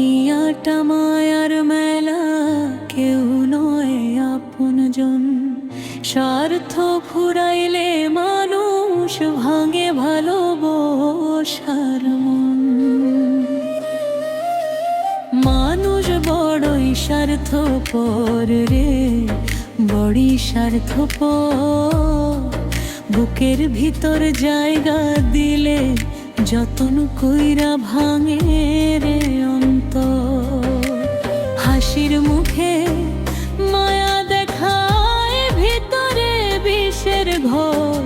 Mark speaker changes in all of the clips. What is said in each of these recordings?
Speaker 1: দুনিয়াটা মায়ার মেলা, কেউ নয় আপনজন। স্বার্থ ফুরাইলে মানুষ ভাঙে ভালোবাসার মন। মানুষ বড়ই স্বার্থপর রে, বড়ই স্বার্থপর। বুকের ভিতর জায়গা দিলে যতন কইরা ভাঙে রে অন্তর। হাসির মুখে মায়া দেখায়, ভিতরে বিষের ঘর।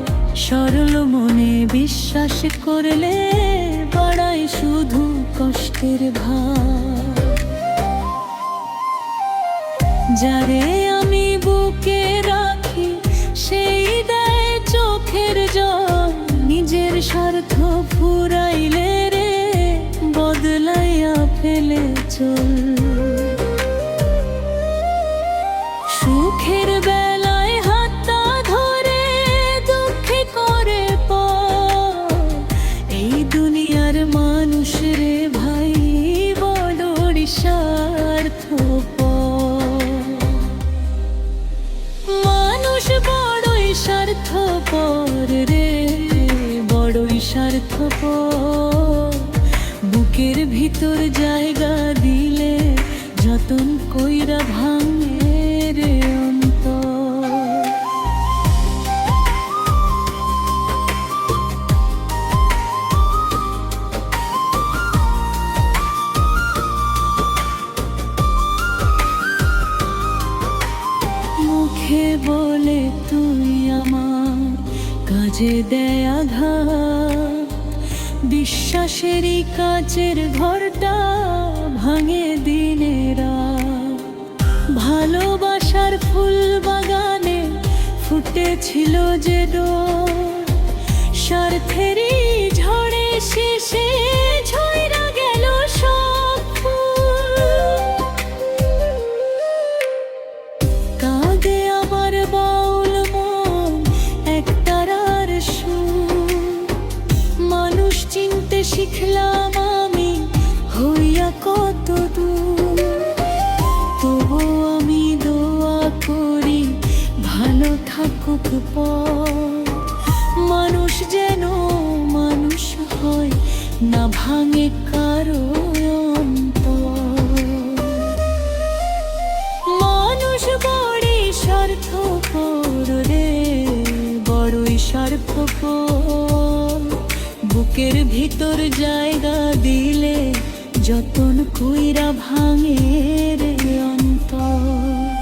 Speaker 1: সরল মনে বিশ্বাস করলে বাড়ায় শুধু কষ্টের ভার। যারে আমি বুকে রাখি সেই দেয় চোখের জল। নিজের স্বার্থ ফুরাইলে রে বদলাইয়া ফেলে চল। সুখের বেলায় হাতটা ধরে দুঃখে করে পর। এই দুনিয়ার মানুষ রে ভাই বড়ই স্বার্থপর। মানুষ বড়ই স্বার্থপর রে, বড়ই স্বার্থপর। বুকের ভিতর জায়গা দিলে যতন কইরা ভাঙে রে অন্তর। মুখে বলে তুই আমার, কাজে দেয় আঘাত। বিশ্বাসেরই কাচের ঘরটা ভাঙে দিনে রাত। ভালোবাসার ফুল বাগানে ফুটেছিল যে ডোর, স্বার্থেরই ঝড়ে শেষে ঝইরা গেল সব ফুল। কাঁদে আমার বাউল মন একতারার সুর। মানুষ চিনতে শিখলাম আমি হইয়া কত দূর। তবু আমি দোয়া করি ভালো থাকুক পর। মানুষ যেন মানুষ হয় না ভাঙে কারো অন্তর। মানুষ বড়ই স্বার্থপর রে, বড়ই স্বার্থপর। বুকের ভিতর জায়গা দিলে যতন কইরা ভাঙে রে অন্তর।